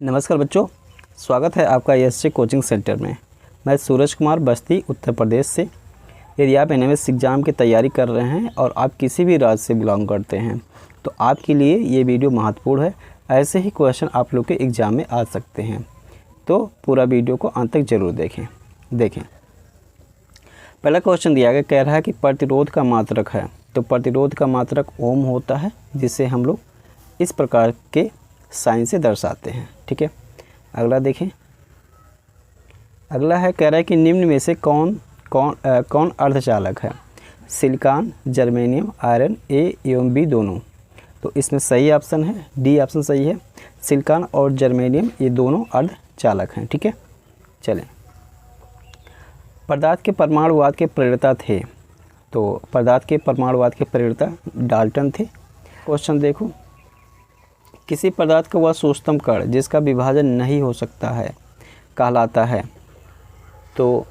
नमस्कार बच्चों, स्वागत है आपका एसजे कोचिंग सेंटर में। मैं सूरज कुमार बस्ती उत्तर प्रदेश से। यदि आप एनएमएस एग्ज़ाम की तैयारी कर रहे हैं और आप किसी भी राज्य से बिलोंग करते हैं तो आपके लिए ये वीडियो महत्वपूर्ण है। ऐसे ही क्वेश्चन आप लोग के एग्ज़ाम में आ सकते हैं, तो पूरा वीडियो को अंत तक ज़रूर देखें। पहला क्वेश्चन दिया गया, कह रहा है कि प्रतिरोध का मात्रक है। तो प्रतिरोध का मात्रक ओम होता है, जिसे हम लोग इस प्रकार के साइन से दर्शाते हैं। ठीक है, अगला देखें। अगला है, कह रहा है कि निम्न में से कौन अर्धचालक है। सिलिकॉन, जर्मेनियम, आयरन, ए एवं बी दोनों। तो इसमें सही ऑप्शन है डी ऑप्शन सही है। सिलिकॉन और जर्मेनियम ये दोनों अर्धचालक हैं। ठीक है, चलें। पदार्थ के परमाणुवाद के प्रेरता थे। तो पदार्थ के परमाणुवाद के प्रेरता डाल्टन थे। क्वेश्चन देखो, किसी पदार्थ का वह सूक्ष्मतम कण जिसका विभाजन नहीं हो सकता है कहलाता है, तो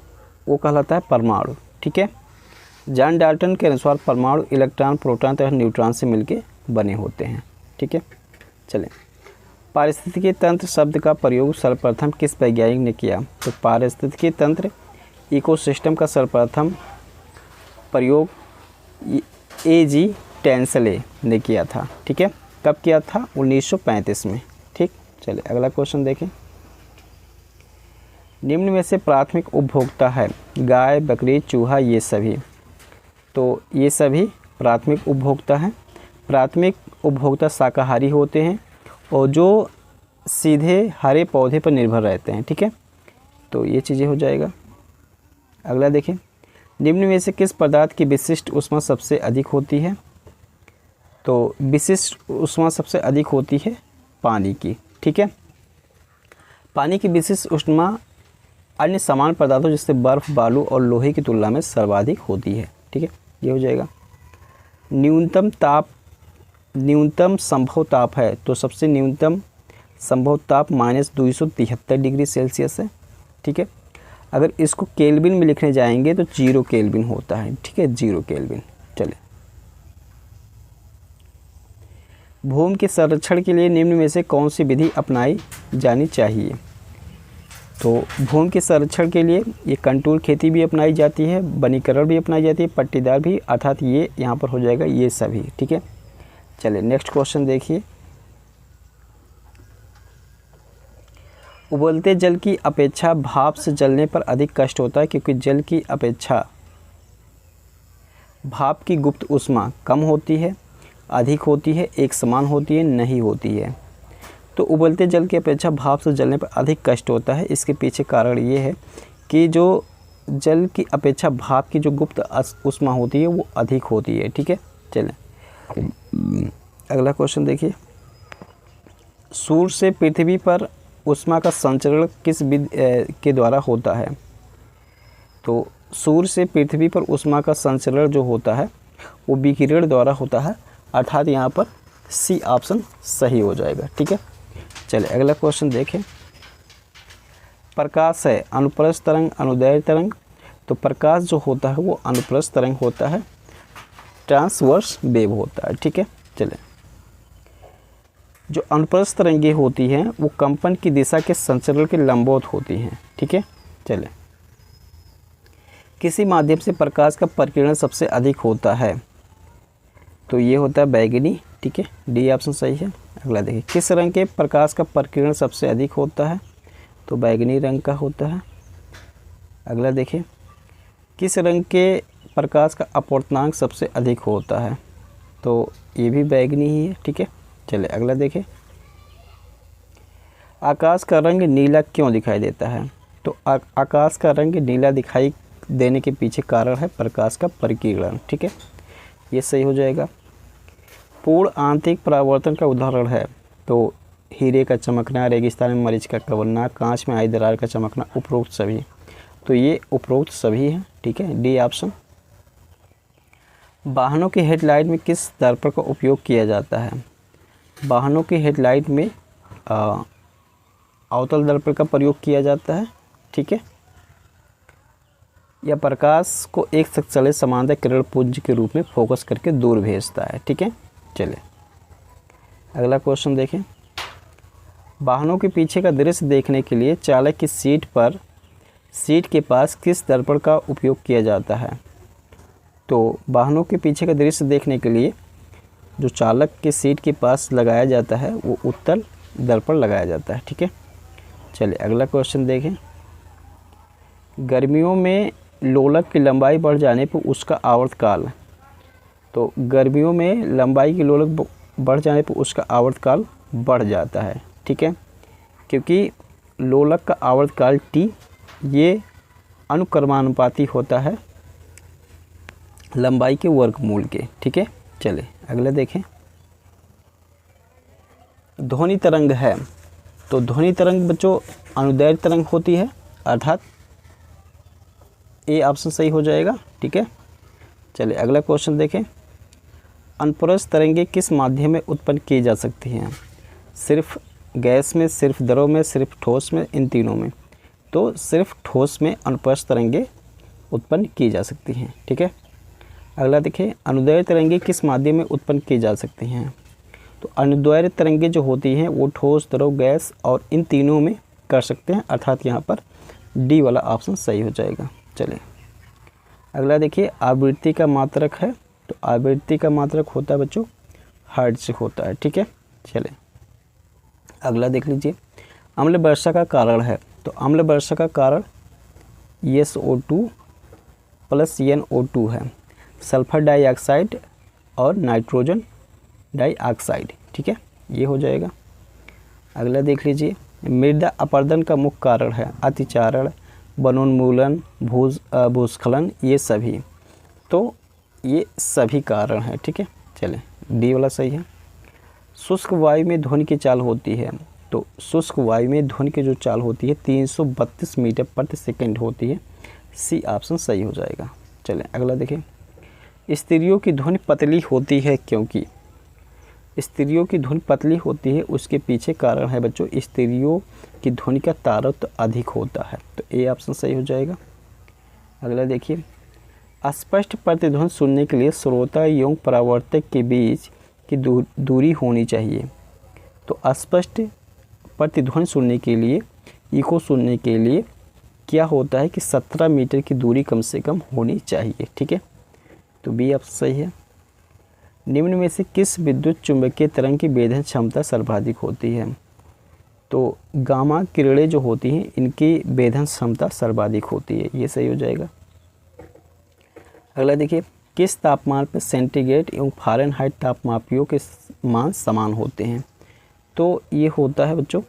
वो कहलाता है परमाणु। ठीक है, जॉन डाल्टन के अनुसार परमाणु इलेक्ट्रॉन, प्रोटॉन तथा न्यूट्रॉन से मिलकर बने होते हैं। ठीक है, चलें। पारिस्थितिकी तंत्र शब्द का प्रयोग सर्वप्रथम किस वैज्ञानिक ने किया। तो पारिस्थितिकी तंत्र, इकोसिस्टम का सर्वप्रथम प्रयोग A.G. टेंसले ने किया था। ठीक है, कब किया था? 1935 में। ठीक, चलिए अगला क्वेश्चन देखें। निम्न में से प्राथमिक उपभोक्ता है गाय, बकरी, चूहा, ये सभी। तो ये सभी प्राथमिक उपभोक्ता हैं। प्राथमिक उपभोक्ता शाकाहारी होते हैं और जो सीधे हरे पौधे पर निर्भर रहते हैं। ठीक है, तो ये चीज़ें हो जाएगा। अगला देखें, निम्न में से किस पदार्थ की विशिष्ट ऊष्मा सबसे अधिक होती है। तो विशिष्ट ऊष्मा सबसे अधिक होती है पानी की। ठीक है, पानी की विशिष्ट ऊष्मा अन्य समान पदार्थों जैसे बर्फ़, बालू और लोहे की तुलना में सर्वाधिक होती है। ठीक है, ये हो जाएगा। न्यूनतम संभव ताप है। तो सबसे न्यूनतम संभव ताप -273 डिग्री सेल्सियस है। ठीक है, अगर इसको केल्विन में लिखने जाएंगे तो 0 केल्विन होता है। ठीक है, 0 केल्विन। चले, भूमि के संरक्षण के लिए निम्न में से कौन सी विधि अपनाई जानी चाहिए। तो भूमि के संरक्षण के लिए ये कंटूर खेती भी अपनाई जाती है, वनीकरण भी अपनाई जाती है, पट्टीदार भी, अर्थात ये यहाँ पर हो जाएगा ये सभी। ठीक है, चलिए नेक्स्ट क्वेश्चन देखिए। उबलते जल की अपेक्षा भाप से जलने पर अधिक कष्ट होता है, क्योंकि जल की अपेक्षा भाप की गुप्त ऊष्मा कम होती है, अधिक होती है, एक समान होती है, नहीं होती है। तो उबलते जल की अपेक्षा भाप से जलने पर अधिक कष्ट होता है। इसके पीछे कारण ये है कि जो जल की अपेक्षा भाप की जो गुप्त ऊष्मा होती है वो अधिक होती है। ठीक है, चलें अगला क्वेश्चन देखिए। सूर्य से पृथ्वी पर ऊष्मा का संचरण किस विधि के द्वारा होता है। तो सूर्य से पृथ्वी पर ऊष्मा का संचरण जो होता है वो विकिरण द्वारा होता है, अर्थात यहाँ पर सी ऑप्शन सही हो जाएगा। ठीक है, चलिए अगला क्वेश्चन देखें। प्रकाश है अनुप्रस्थ तरंग, अनुदैर्ध्य तरंग। तो प्रकाश जो होता है वो अनुप्रस्थ तरंग होता है, ट्रांसवर्स वेव होता है। ठीक है, चलें। जो अनुप्रस्थ तरंगें होती हैं वो कंपन की दिशा के संचरण के लंबवत होती हैं। ठीक है, चलें। किसी माध्यम से प्रकाश का प्रकीर्णन सबसे अधिक होता है। तो ये होता है बैगनी। ठीक है, डी ऑप्शन सही है। अगला देखिए, किस रंग के प्रकाश का प्रकीर्णन सबसे अधिक होता है। तो बैगनी रंग का होता है। अगला देखिए, किस रंग के प्रकाश का अपवर्तनांक सबसे अधिक होता है। तो ये भी बैगनी ही है। ठीक है, चलिए अगला देखिए। आकाश का रंग नीला क्यों दिखाई देता है। तो आकाश का रंग नीला दिखाई देने के पीछे कारण है प्रकाश का प्रकीर्णन। ठीक है, ये सही हो जाएगा। पूर्ण आंतरिक परावर्तन का उदाहरण है। तो हीरे का चमकना, रेगिस्तान में मरीच का कवरना, कांच में आई दरार का चमकना, उपरोक्त सभी। तो ये उपरोक्त सभी हैं। ठीक है, डी ऑप्शन। वाहनों की हेडलाइट में किस दर्पण का उपयोग किया जाता है। वाहनों की हेडलाइट में अवतल दर्पण का प्रयोग किया जाता है। ठीक है, यह प्रकाश को एक चले समानांतर किरण पुंज के रूप में फोकस करके दूर भेजता है। ठीक है, चलिए अगला क्वेश्चन देखें। वाहनों के पीछे का दृश्य देखने के लिए चालक की सीट के पास किस दर्पण का उपयोग किया जाता है? तो वाहनों के पीछे का दृश्य देखने के लिए जो चालक के सीट के पास लगाया जाता है वो उत्तल दर्पण लगाया जाता है। ठीक है, चलिए अगला क्वेश्चन देखें। गर्मियों में लोलक की लंबाई बढ़ जाने पर उसका आवर्तकाल, तो गर्मियों में लंबाई की लोलक बढ़ जाने पर उसका आवर्तकाल बढ़ जाता है। ठीक है, क्योंकि लोलक का आवर्तकाल t ये अनुक्रमानुपाती होता है लंबाई के वर्गमूल के। ठीक है, चलिए अगला देखें। ध्वनि तरंग है, तो ध्वनि तरंग बच्चों अनुदैर्घ्य तरंग होती है, अर्थात ए ऑप्शन सही हो जाएगा। ठीक है, चलिए अगला क्वेश्चन देखें। अनप्रस्थ तरंगें किस माध्यम में उत्पन्न की जा सकती हैं? सिर्फ गैस में, सिर्फ द्रव में, सिर्फ ठोस में, इन तीनों में? तो सिर्फ ठोस में अनुप्रस्थ तरंगें उत्पन्न की जा सकती हैं। ठीक है, अगला देखिए। अनुदैर्घ्य तरंगें किस माध्यम में उत्पन्न की जा सकती हैं? तो अनुदैर्घ्य तरंगें जो होती हैं वो ठोस, द्रव, गैस और इन तीनों में कर सकते हैं, अर्थात यहाँ पर डी वाला ऑप्शन सही हो जाएगा। चलिए अगला देखिए। आवृत्ति का मात्रक है, तो आवृत्ति का मात्रक होता है बच्चों हर्ट्ज से होता है। ठीक है, चलिए अगला देख लीजिए। अम्ल वर्षा का कारण है, तो अम्ल वर्षा का कारण SO2 प्लस NO2 है, सल्फर डाइऑक्साइड और नाइट्रोजन डाइऑक्साइड। ठीक है, ये हो जाएगा। अगला देख लीजिए। मृदा अपरदन का मुख्य कारण है अतिचारण, वनोन्मूलन, भूस्खलन, ये सभी, तो ये सभी कारण हैं। ठीक है, चलें डी वाला सही है। शुष्क वायु में ध्वनि की चाल होती है, तो शुष्क वायु में ध्वनि की जो चाल होती है 332 मीटर प्रति सेकंड होती है, सी ऑप्शन सही हो जाएगा। चलें अगला देखें। स्त्रियों की ध्वनि पतली होती है, क्योंकि स्त्रियों की ध्वनि पतली होती है उसके पीछे कारण है बच्चों स्त्रियों की ध्वनि का तारतम्य अधिक होता है, तो ए ऑप्शन सही हो जाएगा। अगला देखिए। स्पष्ट प्रतिध्वनि सुनने के लिए श्रोता एवं परावर्तक के बीच की दूरी होनी चाहिए, तो स्पष्ट प्रतिध्वनि सुनने के लिए, इको सुनने के लिए क्या होता है कि 17 मीटर की दूरी कम से कम होनी चाहिए। ठीक है, तो बी ऑप्शन सही है। निम्न में से किस विद्युत चुंबकीय तरंग की वेधन क्षमता सर्वाधिक होती है? तो गामा किरणें जो होती हैं इनकी वेधन क्षमता सर्वाधिक होती है, ये सही हो जाएगा। अगला देखिए। किस तापमान पर सेंटीग्रेड एवं फ़ारेनहाइट तापमापियों के मान समान होते हैं? तो ये होता है बच्चों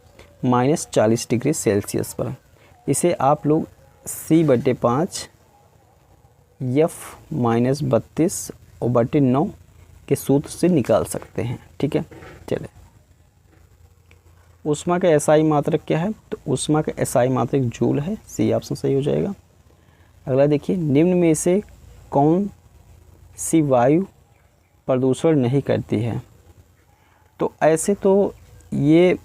-40 डिग्री सेल्सियस पर। इसे आप लोग C/5 F-32/9 के सूत्र से निकाल सकते हैं। ठीक है, चले। ऊष्मा का एसआई मात्रक क्या है? तो ऊष्मा का एसआई मात्रक जूल है, सी ऑप्शन सही हो जाएगा। अगला देखिए। निम्न में से कौन सी वायु प्रदूषण नहीं करती है? तो ऐसे तो ये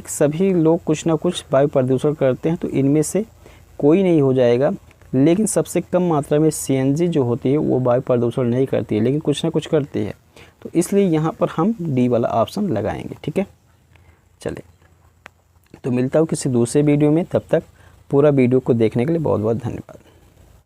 सभी लोग कुछ ना कुछ वायु प्रदूषण करते हैं, तो इनमें से कोई नहीं हो जाएगा, लेकिन सबसे कम मात्रा में CNG जो होती है वो वायु प्रदूषण नहीं करती है, लेकिन कुछ ना कुछ करती है, तो इसलिए यहाँ पर हम डी वाला ऑप्शन लगाएंगे। ठीक है, चले तो मिलता हूँ किसी दूसरे वीडियो में, तब तक पूरा वीडियो को देखने के लिए बहुत बहुत धन्यवाद।